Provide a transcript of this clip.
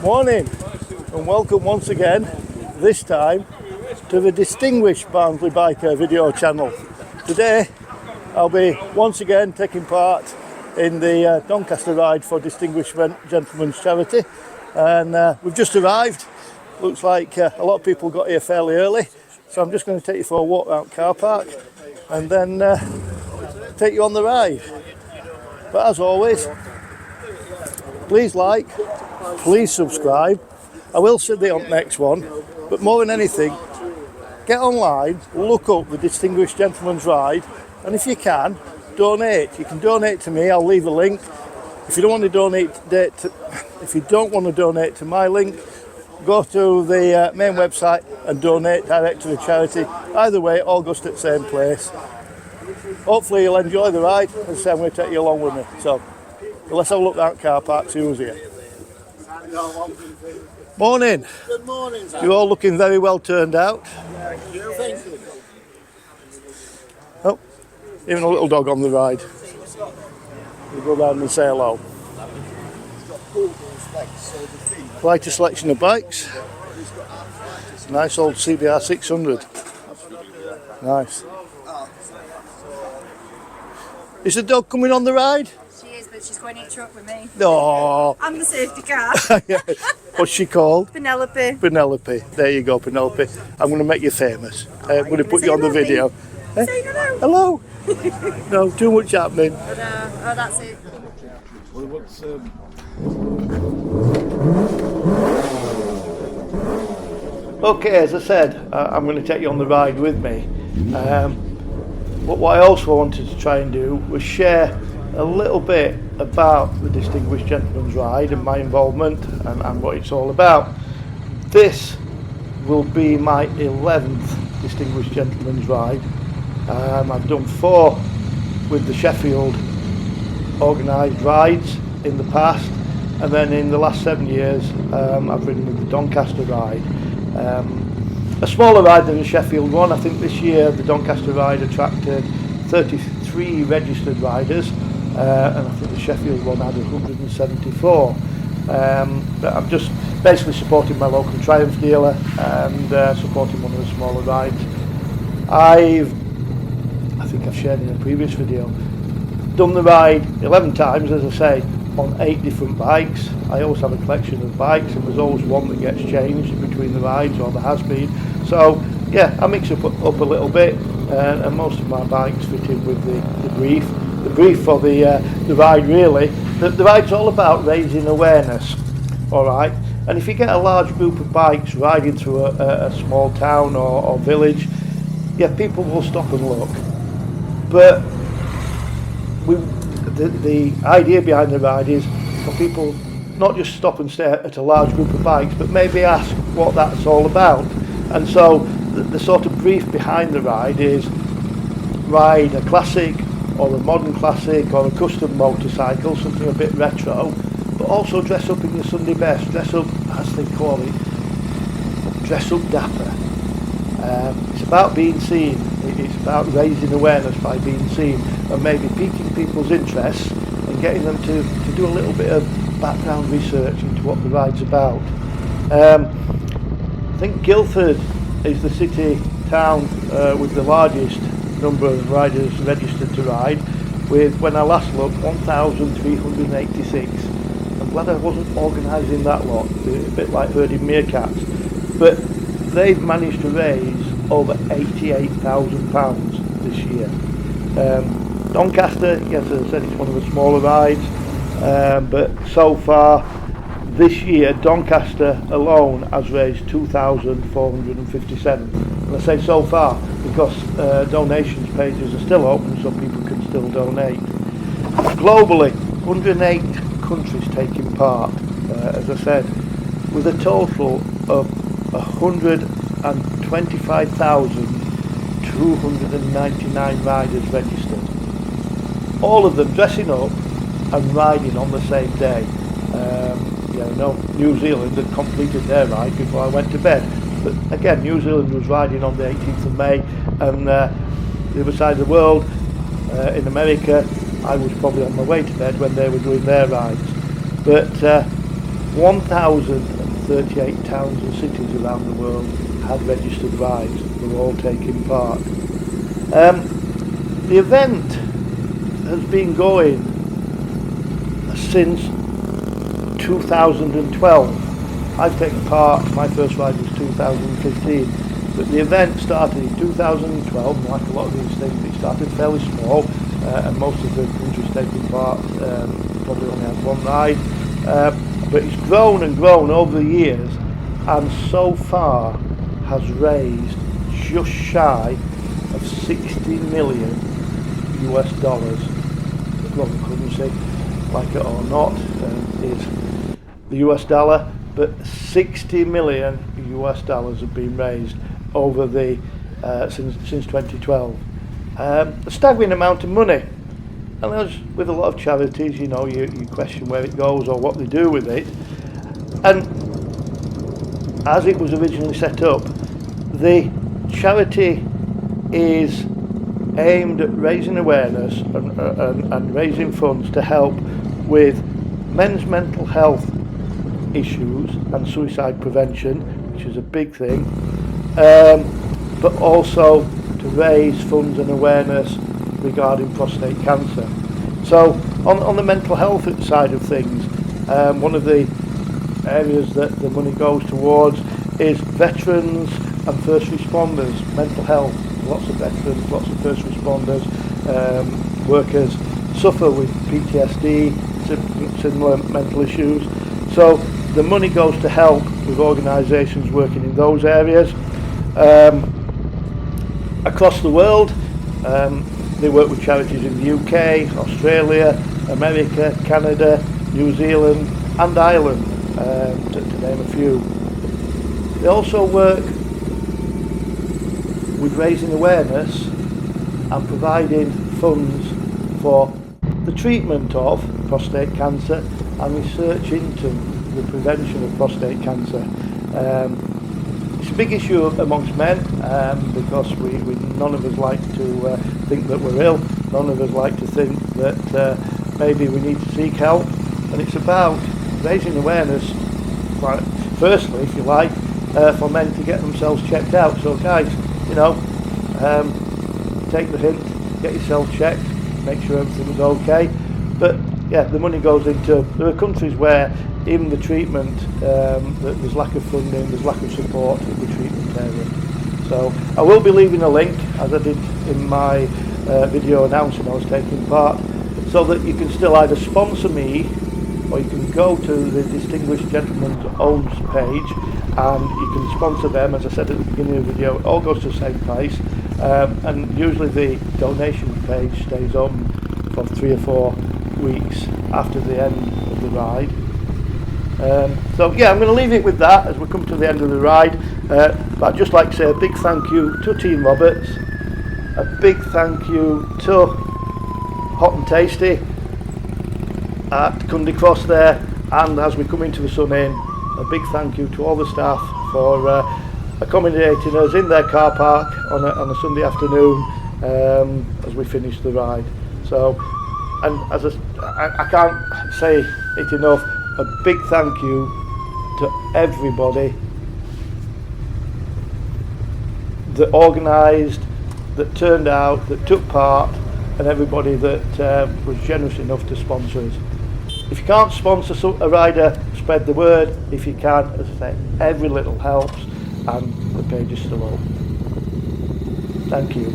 Morning and welcome once again, this time to the distinguished Barnsley Biker video channel. Today I'll be once again taking part in the Doncaster ride for Distinguished Gentlemen's Charity, and we've just arrived. Looks like a lot of people got here fairly early, so I'm just going to take you for a walk around car park and then take you on the ride. But as always, please like, please subscribe. I will see you on the next one, but more than anything, get online, look up the Distinguished Gentleman's Ride, and if you can, donate. You can donate to me, I'll leave a link. If you don't want to donate to my link, go to the main website and donate direct to the charity. Either way, it all goes to the same place. Hopefully you'll enjoy the ride. As I say, I'm going to take you along with me. So let's have a look at that car park, see who's here. Morning. Good morning, sir. You're all looking very well turned out. Thank you. Oh, even a little dog on the ride. We'll go round and say hello. Quite a selection of bikes. Nice old CBR 600. Nice. Is the dog coming on the ride? She is, but she's going in a truck with me. No. I'm the safety car. What's she called? Penelope. Penelope. There you go, Penelope. I'm going to make you famous. I'm going to put you on the video. Say hello. Hello. No, too much happening. But, oh, that's it. Well, what's Okay, as I said, I'm going to take you on the ride with me. But what I also wanted to try and do was share a little bit about the Distinguished Gentleman's Ride and my involvement and what it's all about. This will be my 11th Distinguished Gentleman's Ride. I've done 4 with the Sheffield organised rides in the past, and then in the last 7 years I've ridden with the Doncaster ride. A smaller ride than the Sheffield one. I think this year the Doncaster ride attracted 33 registered riders, and I think the Sheffield one had 174. But I'm just basically supporting my local Triumph dealer and supporting one of the smaller rides. I think I've shared in a previous video, done the ride 11 times, as I say, on 8 different bikes. I always have a collection of bikes, and there's always one that gets changed between the rides, or there has been. So yeah, I mix up a little bit, and most of my bikes fit in with the brief. The brief for the ride, really. The ride's all about raising awareness, all right? And if you get a large group of bikes riding through a small town or village, yeah, people will stop and look. But the idea behind the ride is for people not just stop and stare at a large group of bikes, but maybe ask what that's all about. And so the sort of brief behind the ride is ride a classic or a modern classic or a custom motorcycle, something a bit retro, but also dress up in your Sunday best, dress up, as they call it, dress up dapper. It's about being seen, it's about raising awareness by being seen, and maybe piquing people's interest and getting them to do a little bit of background research into what the ride's about. I think Guildford is the city town with the largest number of riders registered to ride, with, when I last looked, 1,386. I'm glad I wasn't organising that lot, a bit like herding meerkats. But they've managed to raise over £88,000 this year. Doncaster, yes, as I said, it's one of the smaller rides, but so far this year Doncaster alone has raised 2,457. And I say so far because donations pages are still open, so people can still donate. Globally, 108 countries taking part, as I said, with a total of 125,299 riders registered. All of them dressing up and riding on the same day. No, New Zealand had completed their ride before I went to bed. But again, New Zealand was riding on the 18th of May, and the other side of the world, in America, I was probably on my way to bed when they were doing their rides. But 1,038 towns and cities around the world had registered rides. They were all taking part. The event has been going since 2012. I've taken part, my first ride was 2015, but the event started in 2012, and like a lot of these things, it started fairly small, and most of the countries taking part probably only had one ride, but it's grown and grown over the years, and so far has raised just shy of 60 million US dollars. The global currency, like it or not, is the US dollar, but 60 million US dollars have been raised over the since 2012. A staggering amount of money. And as with a lot of charities, you know, you question where it goes or what they do with it. And as it was originally set up, the charity is aimed at raising awareness and raising funds to help with men's mental health issues and suicide prevention, which is a big thing, but also to raise funds and awareness regarding prostate cancer. So on the mental health side of things, one of the areas that the money goes towards is veterans and first responders, mental health. Lots of veterans, lots of first responders, workers suffer with PTSD, similar mental issues. So the money goes to help with organisations working in those areas. Across the world, they work with charities in the UK, Australia, America, Canada, New Zealand and Ireland, to name a few. They also work with raising awareness and providing funds for the treatment of prostate cancer and research into the prevention of prostate cancer. It's a big issue amongst men because we none of us like to think that we're ill. None of us like to think that maybe we need to seek help, and it's about raising awareness, firstly, if you like, for men to get themselves checked out. So guys, you know, take the hint, get yourself checked, make sure everything's okay. But yeah, the money goes into, there are countries where even the treatment, there's lack of funding, there's lack of support in the treatment area. So I will be leaving a link, as I did in my video announcing I was taking part, so that you can still either sponsor me, or you can go to the Distinguished Gentleman's Owns page and you can sponsor them. As I said at the beginning of the video, it all goes to the same place, and usually the donation page stays on for 3 or 4 weeks after the end of the ride. So yeah, I'm going to leave it with that as we come to the end of the ride, but I'd just like to say a big thank you to Team Roberts, a big thank you to Hot and Tasty at Cundy Cross there, and as we come into the Sun Inn, a big thank you to all the staff for accommodating us in their car park on a Sunday afternoon as we finish the ride. So, and as I can't say it enough, a big thank you to everybody that organised, that turned out, that took part, and everybody that was generous enough to sponsor us. If you can't sponsor a rider, spread the word. If you can, as I say, every little helps, and the page is still open. Thank you.